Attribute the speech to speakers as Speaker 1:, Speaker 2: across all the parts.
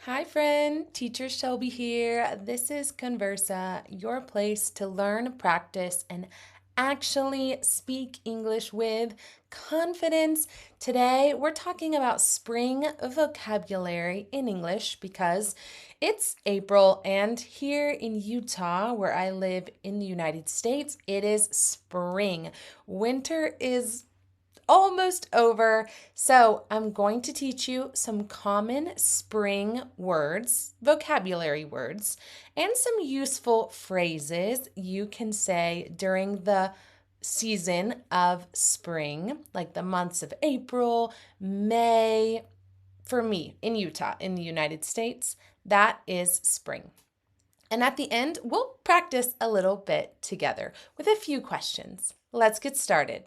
Speaker 1: Hi, friend. Teacher Shelby here. This is Conversa, your place to learn, practice, and actually speak English with confidence. Today, we're talking about spring vocabulary in English because it's April, and here in Utah, where I live in the United States, it is spring. Winter is almost over. So, I'm going to teach you some common spring words, vocabulary words, and some useful phrases you can say during the season of spring, like the months of April, May. For me, in Utah, in the United States, that is spring. And at the end, we'll practice a little bit together with a few questions. Let's get started.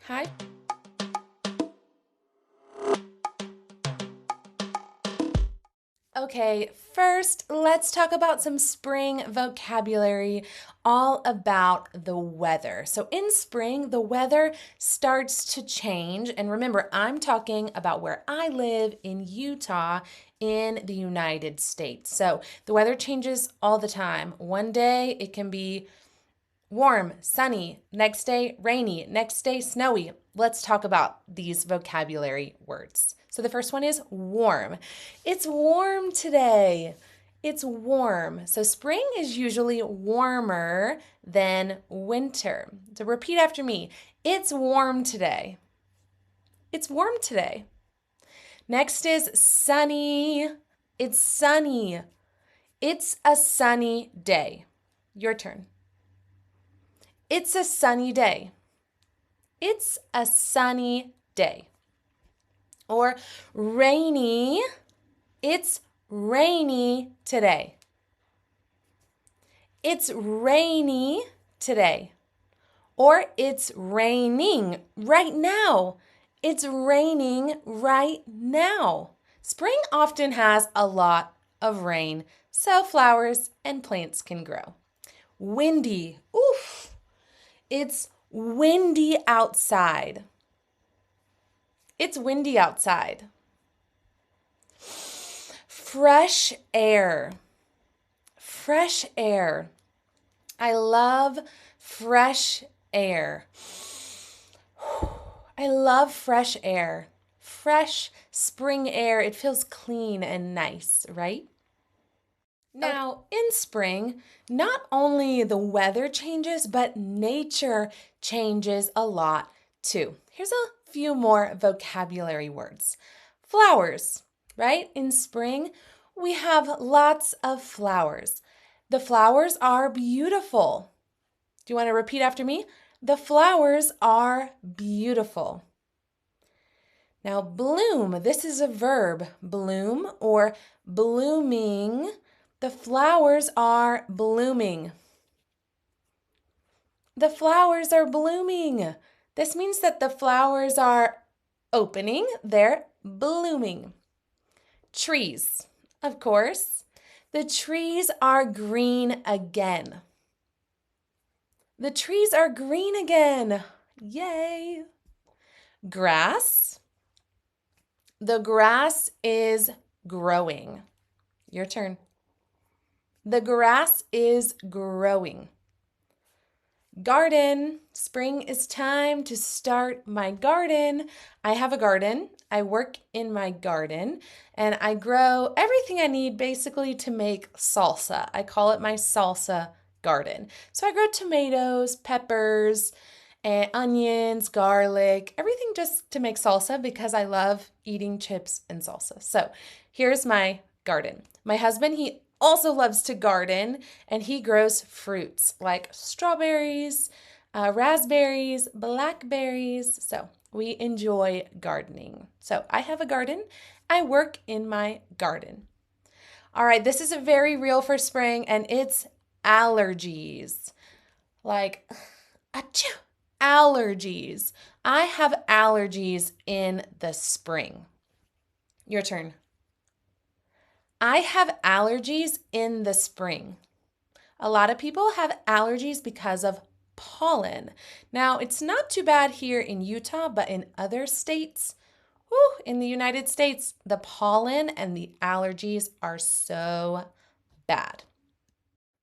Speaker 1: Hi. Okay, first, let's talk about some spring vocabulary, all about the weather. So, in spring, the weather starts to change. And remember, I'm talking about where I live in Utah in the United States. So, the weather changes all the time. One day it can be warm, sunny, next day rainy, next day snowy. Let's talk about these vocabulary words. So the first one is warm. It's warm today. It's warm. So spring is usually warmer than winter. So repeat after me. It's warm today. It's warm today. Next is sunny. It's sunny. It's a sunny day. Your turn. It's a sunny day. It's a sunny day. Or rainy. It's rainy today. It's rainy today. Or it's raining right now. It's raining right now. Spring often has a lot of rain, so flowers and plants can grow. Windy. Oof. It's windy outside. It's windy outside. Fresh air. Fresh air. I love fresh air. I love fresh air. Fresh spring air. It feels clean and nice, right? Now, in spring, not only the weather changes, but nature changes a lot too. Here's a few more vocabulary words. Flowers, right? In spring, we have lots of flowers. The flowers are beautiful. Do you want to repeat after me? The flowers are beautiful. Now, bloom, this is a verb, bloom or blooming. The flowers are blooming. The flowers are blooming. This means that the flowers are opening, they're blooming. Trees, of course. The trees are green again. The trees are green again. Yay! Grass. The grass is growing. Your turn. The grass is growing. Garden. Spring is time to start my garden. I have a garden. I work in my garden and I grow everything I need basically to make salsa. I call it my salsa garden. So I grow tomatoes, peppers, and onions, garlic, everything just to make salsa because I love eating chips and salsa. So here's my garden. My husband, he also loves to garden and he grows fruits like strawberries, raspberries, blackberries. So we enjoy gardening. So I have a garden. I work in my garden. All right, this is a very real for spring and it's allergies. Like, achoo, allergies. I have allergies in the spring. Your turn. I have allergies in the spring. A lot of people have allergies because of pollen. Now, it's not too bad here in Utah, but in other states, Whew, in the United States, the pollen and the allergies are so bad.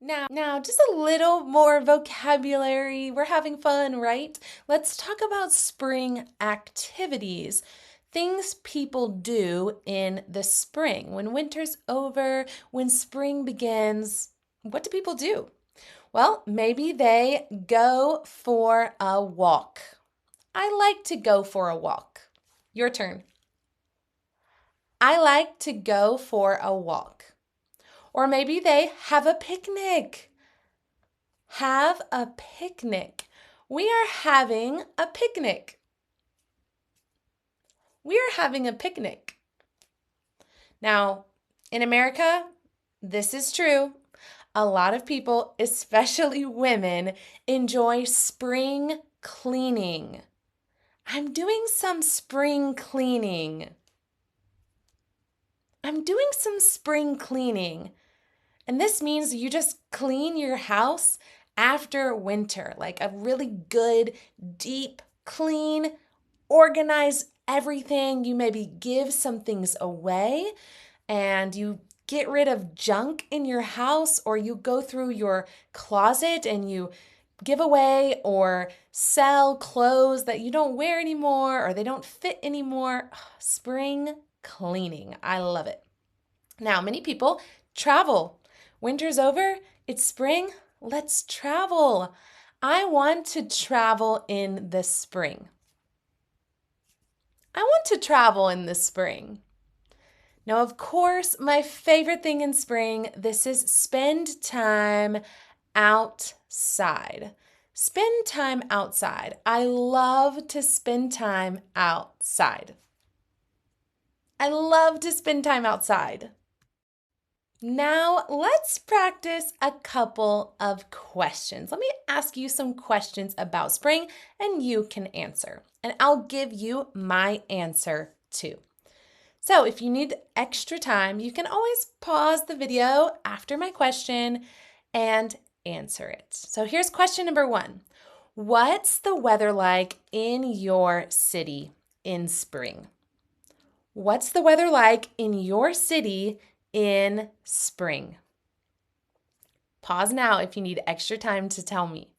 Speaker 1: Now, just a little more vocabulary. We're having fun, right? Let's talk about spring activities. Things people do in the spring. When winter's over, when spring begins, what do people do? Well, maybe they go for a walk. I like to go for a walk. Your turn. I like to go for a walk. Or maybe they have a picnic. Have a picnic. We are having a picnic. We are having a picnic. Now, in America, this is true. A lot of people, especially women, enjoy spring cleaning. I'm doing some spring cleaning. I'm doing some spring cleaning. And this means you just clean your house after winter, like a really good, deep clean, organize everything. You maybe give some things away and you get rid of junk in your house, or you go through your closet and you give away or sell clothes that you don't wear anymore or they don't fit anymore. Spring cleaning. I love it. Now, many people travel. Winter's over, it's spring, let's travel. I want to travel in the spring. I want to travel in the spring. Now, of course, my favorite thing in spring, this is spend time outside. Spend time outside. I love to spend time outside. I love to spend time outside. Now, let's practice a couple of questions. Let me ask you some questions about spring and you can answer. And I'll give you my answer too. So if you need extra time, you can always pause the video after my question and answer it. So here's question number 1. What's the weather like in your city in spring? What's the weather like in your city in spring? Pause now if you need extra time to tell me.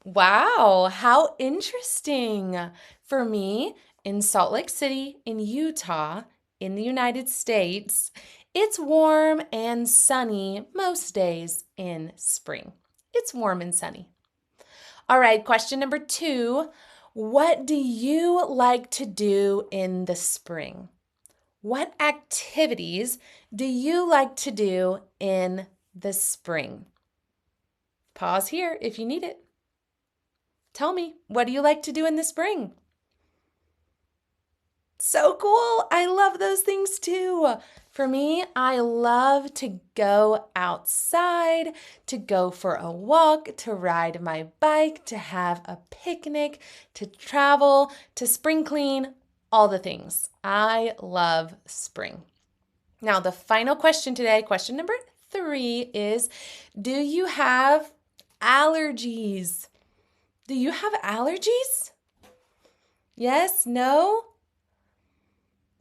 Speaker 1: Wow, how interesting. For me, in Salt Lake City, in Utah, in the United States, it's warm and sunny most days in spring. It's warm and sunny. All right, question number 2. What do you like to do in the spring? What activities do you like to do in the spring? Pause here if you need it. Tell me, what do you like to do in the spring? So cool. I love those things too. For me, I love to go outside, to go for a walk, to ride my bike, to have a picnic, to travel, to spring clean, all the things. I love spring. Now, the final question today, question number 3 is, do you have allergies? Do you have allergies? Yes? No?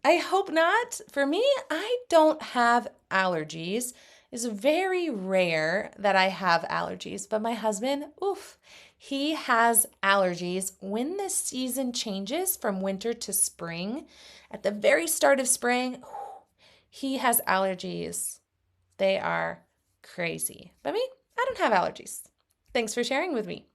Speaker 1: I hope not. For me, I don't have allergies. It's very rare that I have allergies, but my husband, he has allergies. When the season changes from winter to spring, at the very start of spring, he has allergies. They are crazy. But me, I don't have allergies. Thanks for sharing with me.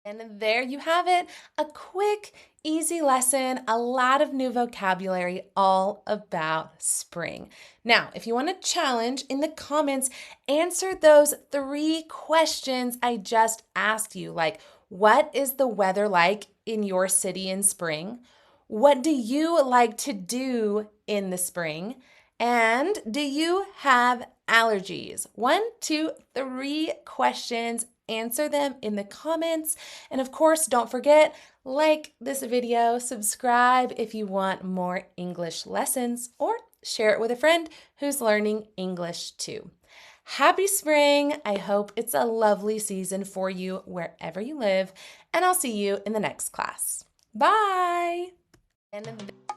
Speaker 1: And there you have it, a quick, easy lesson, a lot of new vocabulary all about spring. Now, if you want a challenge in the comments, answer those 3 questions I just asked you, like what is the weather like in your city in spring? What do you like to do in the spring? And do you have allergies? 1, 2, 3 questions. Answer them in the comments. And of course, don't forget, like this video, subscribe if you want more English lessons, or share it with a friend who's learning English too. Happy spring. I hope it's a lovely season for you wherever you live, and I'll see you in the next class. Bye. End of the